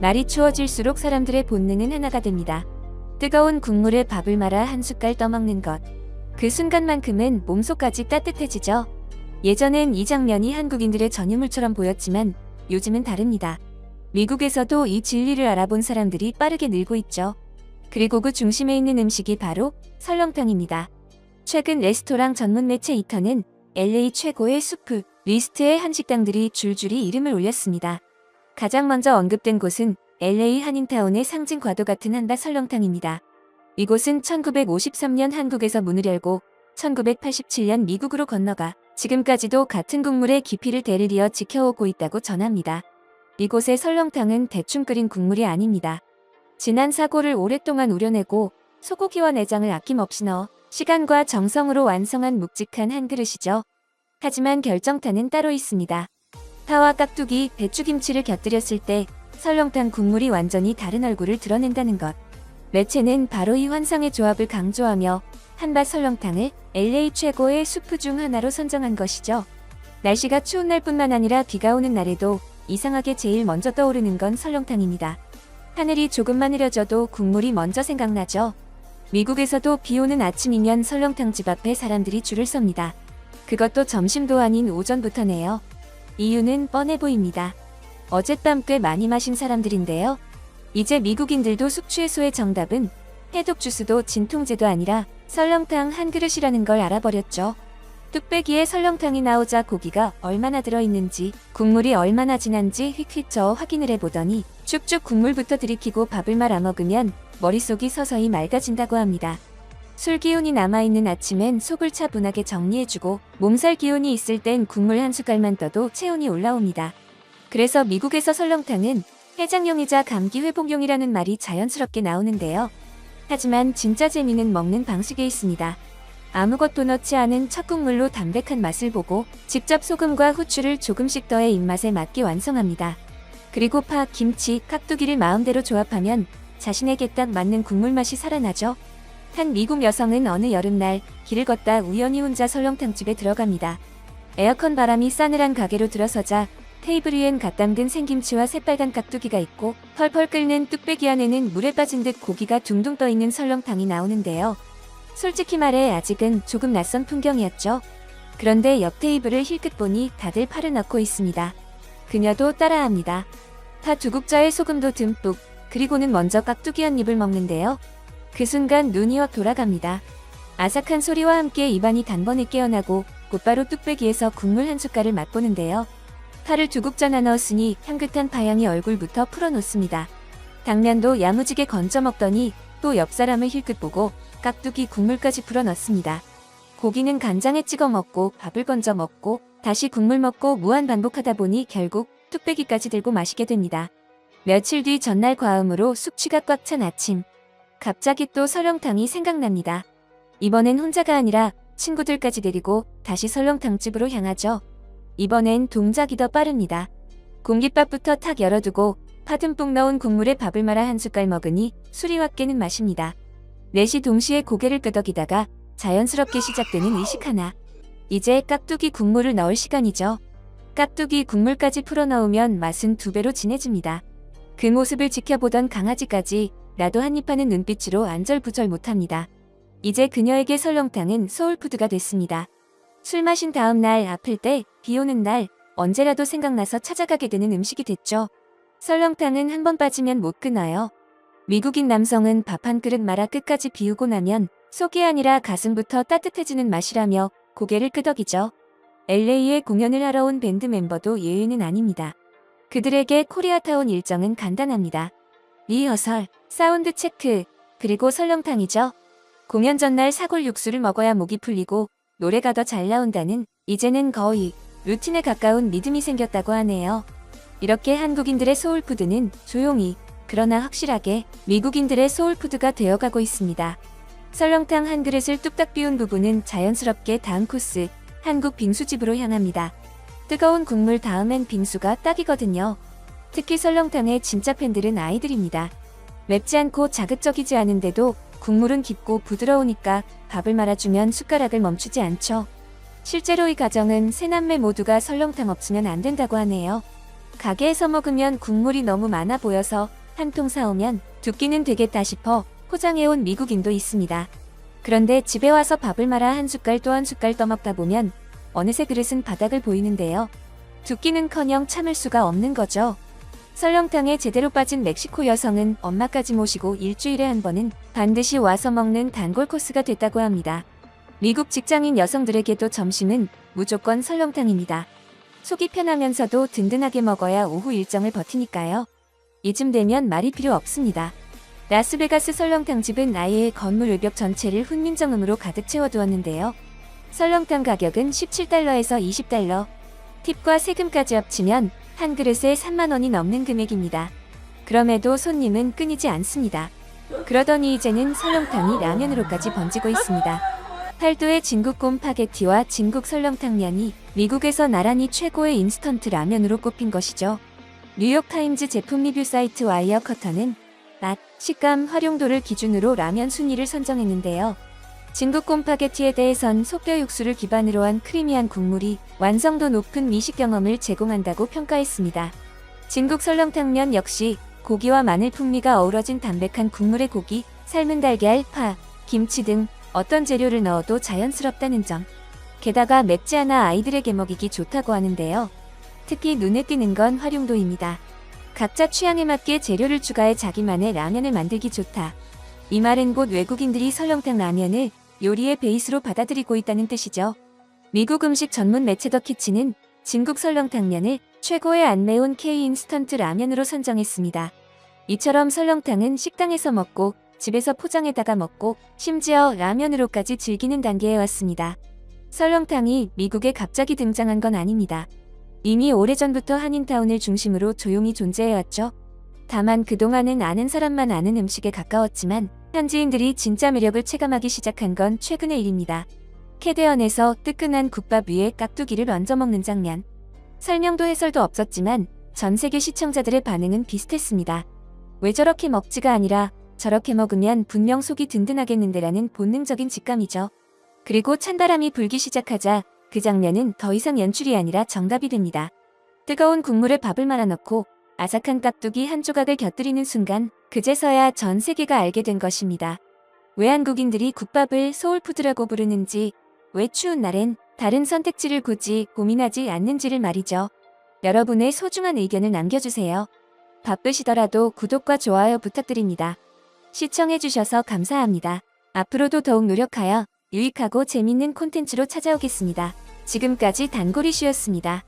날이 추워질수록 사람들의 본능은 하나가 됩니다. 뜨거운 국물에 밥을 말아 한 숟갈 떠먹는 것. 그 순간만큼은 몸속까지 따뜻해지죠. 예전엔 이 장면이 한국인들의 전유물처럼 보였지만 요즘은 다릅니다. 미국에서도 이 진리를 알아본 사람들이 빠르게 늘고 있죠. 그리고 그 중심에 있는 음식이 바로 설렁탕입니다. 최근 레스토랑 전문 매체 이터는 LA 최고의 수프 리스트에 한식당들이 줄줄이 이름을 올렸습니다. 가장 먼저 언급된 곳은 LA 한인타운의 상징과도 같은 한바 설렁탕입니다. 이곳은 1953년 한국에서 문을 열고 1987년 미국으로 건너가 지금까지도 같은 국물의 깊이를 대를 이어 지켜오고 있다고 전합니다. 이곳의 설렁탕은 대충 끓인 국물이 아닙니다. 지난 사고를 오랫동안 우려내고 소고기와 내장을 아낌없이 넣어 시간과 정성으로 완성한 묵직한 한 그릇이죠. 하지만 결정타는 따로 있습니다. 파와 깍두기, 배추김치를 곁들였을 때 설렁탕 국물이 완전히 다른 얼굴을 드러낸다는 것. 매체는 바로 이 환상의 조합을 강조하며 한밭 설렁탕을 LA 최고의 수프 중 하나로 선정한 것이죠. 날씨가 추운 날뿐만 아니라 비가 오는 날에도 이상하게 제일 먼저 떠오르는 건 설렁탕입니다. 하늘이 조금만 흐려져도 국물이 먼저 생각나죠. 미국에서도 비 오는 아침이면 설렁탕집 앞에 사람들이 줄을 섭니다. 그것도 점심도 아닌 오전부터네요. 이유는 뻔해 보입니다. 어젯밤 꽤 많이 마신 사람들인데요. 이제 미국인들도 숙취해소의 정답은 해독 주스도 진통제도 아니라 설렁탕 한 그릇이라는 걸 알아버렸죠. 뚝배기에 설렁탕이 나오자 고기가 얼마나 들어있는지 국물이 얼마나 진한지 휙휙 저어 확인을 해보더니 쭉쭉 국물부터 들이키고 밥을 말아 먹으면 머릿속이 서서히 맑아진다고 합니다. 술 기운이 남아있는 아침엔 속을 차분하게 정리해주고 몸살 기운이 있을 땐 국물 한 숟갈만 떠도 체온이 올라옵니다. 그래서 미국에서 설렁탕은 해장용이자 감기 회복용이라는 말이 자연스럽게 나오는데요. 하지만 진짜 재미는 먹는 방식에 있습니다. 아무것도 넣지 않은 첫 국물로 담백한 맛을 보고 직접 소금과 후추를 조금씩 더해 입맛에 맞게 완성합니다. 그리고 파, 김치, 깍두기를 마음대로 조합하면 자신에게 딱 맞는 국물 맛이 살아나죠. 한 미국 여성은 어느 여름날 길을 걷다 우연히 혼자 설렁탕집에 들어갑니다. 에어컨 바람이 싸늘한 가게로 들어서자 테이블 위엔 갓 담근 생김치와 새빨간 깍두기가 있고 펄펄 끓는 뚝배기 안에는 물에 빠진 듯 고기가 둥둥 떠있는 설렁탕이 나오는데요. 솔직히 말해 아직은 조금 낯선 풍경이었죠. 그런데 옆 테이블을 힐끗 보니 다들 파를 넣고 있습니다. 그녀도 따라합니다. 파 두 국자에 소금도 듬뿍, 그리고는 먼저 깍두기 한 입을 먹는데요. 그 순간 눈이 확 돌아갑니다. 아삭한 소리와 함께 입안이 단번에 깨어나고 곧바로 뚝배기에서 국물 한 숟갈을 맛보는데요. 파를 두 국자나 넣었으니 향긋한 파향이 얼굴부터 풀어놓습니다. 당면도 야무지게 건져 먹더니 또 옆 사람을 힐끗 보고 깍두기 국물까지 불어넣습니다. 고기는 간장에 찍어 먹고 밥을 건져 먹고 다시 국물 먹고 무한 반복하다 보니 결국 뚝배기까지 들고 마시게 됩니다. 며칠 뒤 전날 과음으로 숙취가 꽉 찬 아침. 갑자기 또 설렁탕이 생각납니다. 이번엔 혼자가 아니라 친구들까지 데리고 다시 설렁탕집으로 향하죠. 이번엔 동작이 더 빠릅니다. 공깃밥부터 탁 열어두고 파 듬뿍 넣은 국물에 밥을 말아 한 숟갈 먹으니 술이 확 깨는 맛입니다. 넷이 동시에 고개를 끄덕이다가 자연스럽게 시작되는 의식 하나. 이제 깍두기 국물을 넣을 시간이죠. 깍두기 국물까지 풀어넣으면 맛은 2배로 진해집니다. 그 모습을 지켜보던 강아지까지 나도 한입 하는 눈빛으로 안절부절 못합니다. 이제 그녀에게 설렁탕은 소울푸드가 됐습니다. 술 마신 다음 날 아플 때, 비 오는 날, 언제라도 생각나서 찾아가게 되는 음식이 됐죠. 설렁탕은 한 번 빠지면 못 끊어요. 미국인 남성은 밥 한 그릇 말아 끝까지 비우고 나면 속이 아니라 가슴부터 따뜻해지는 맛이라며 고개를 끄덕이죠. LA에 공연을 하러 온 밴드 멤버도 예외는 아닙니다. 그들에게 코리아타운 일정은 간단합니다. 리허설, 사운드 체크, 그리고 설렁탕이죠. 공연 전날 사골 육수를 먹어야 목이 풀리고 노래가 더 잘 나온다는 이제는 거의 루틴에 가까운 리듬이 생겼다고 하네요. 이렇게 한국인들의 소울푸드는 조용히 그러나 확실하게 미국인들의 소울푸드가 되어가고 있습니다. 설렁탕 한 그릇을 뚝딱 비운 부부는 자연스럽게 다음 코스 한국 빙수집으로 향합니다. 뜨거운 국물 다음엔 빙수가 딱이거든요. 특히 설렁탕의 진짜 팬들은 아이들입니다. 맵지 않고 자극적이지 않은데도 국물은 깊고 부드러우니까 밥을 말아주면 숟가락을 멈추지 않죠. 실제로 이 가정은 세 남매 모두가 설렁탕 없으면 안 된다고 하네요. 가게에서 먹으면 국물이 너무 많아 보여서 한 통 사오면 2끼는 되겠다 싶어 포장해온 미국인도 있습니다. 그런데 집에 와서 밥을 말아 한 숟갈 또 한 숟갈 떠먹다 보면 어느새 그릇은 바닥을 보이는데요. 2끼는커녕 참을 수가 없는 거죠. 설렁탕에 제대로 빠진 멕시코 여성은 엄마까지 모시고 일주일에 한 번은 반드시 와서 먹는 단골 코스가 됐다고 합니다. 미국 직장인 여성들에게도 점심은 무조건 설렁탕입니다. 속이 편하면서도 든든하게 먹어야 오후 일정을 버티니까요. 이쯤 되면 말이 필요 없습니다. 라스베가스 설렁탕집은 아예 건물 외벽 전체를 훈민정음으로 가득 채워두었는데요. 설렁탕 가격은 17달러에서 20달러, 팁과 세금까지 합치면 한 그릇에 3만 원이 넘는 금액입니다. 그럼에도 손님은 끊이지 않습니다. 그러더니 이제는 설렁탕이 라면으로까지 번지고 있습니다. 팔도의 진국 곰파게티와 진국 설렁탕면이 미국에서 나란히 최고의 인스턴트 라면으로 꼽힌 것이죠. 뉴욕타임즈 제품 리뷰 사이트 와이어커터는 맛, 식감, 활용도를 기준으로 라면 순위를 선정했는데요. 진국 곰파게티에 대해선 소뼈 육수를 기반으로 한 크리미한 국물이 완성도 높은 미식 경험을 제공한다고 평가했습니다. 진국 설렁탕면 역시 고기와 마늘 풍미가 어우러진 담백한 국물에 고기, 삶은 달걀, 파, 김치 등 어떤 재료를 넣어도 자연스럽다는 점. 게다가 맵지 않아 아이들에게 먹이기 좋다고 하는데요. 특히 눈에 띄는 건 활용도입니다. 각자 취향에 맞게 재료를 추가해 자기만의 라면을 만들기 좋다. 이 말은 곧 외국인들이 설렁탕 라면을 요리의 베이스로 받아들이고 있다는 뜻이죠. 미국 음식 전문 매체 더 키친은 진국 설렁탕면을 최고의 안 매운 K 인스턴트 라면으로 선정했습니다. 이처럼 설렁탕은 식당에서 먹고 집에서 포장해다가 먹고 심지어 라면으로까지 즐기는 단계에 왔습니다. 설렁탕이 미국에 갑자기 등장한 건 아닙니다. 이미 오래전부터 한인타운을 중심으로 조용히 존재해왔죠. 다만 그동안은 아는 사람만 아는 음식에 가까웠지만 현지인들이 진짜 매력을 체감하기 시작한 건 최근의 일입니다. 캐대언에서 뜨끈한 국밥 위에 깍두기를 얹어 먹는 장면. 설명도 해설도 없었지만 전 세계 시청자들의 반응은 비슷했습니다. 왜 저렇게 먹지가 아니라 저렇게 먹으면 분명 속이 든든하겠는데라는 본능적인 직감이죠. 그리고 찬바람이 불기 시작하자 그 장면은 더 이상 연출이 아니라 정답이 됩니다. 뜨거운 국물에 밥을 말아 넣고 아삭한 깍두기 한 조각을 곁들이는 순간 그제서야 전 세계가 알게 된 것입니다. 왜 한국인들이 국밥을 소울푸드라고 부르는지, 왜 추운 날엔 다른 선택지를 굳이 고민하지 않는지를 말이죠. 여러분의 소중한 의견을 남겨주세요. 바쁘시더라도 구독과 좋아요 부탁드립니다. 시청해주셔서 감사합니다. 앞으로도 더욱 노력하여 유익하고 재밌는 콘텐츠로 찾아오겠습니다. 지금까지 단골이슈였습니다.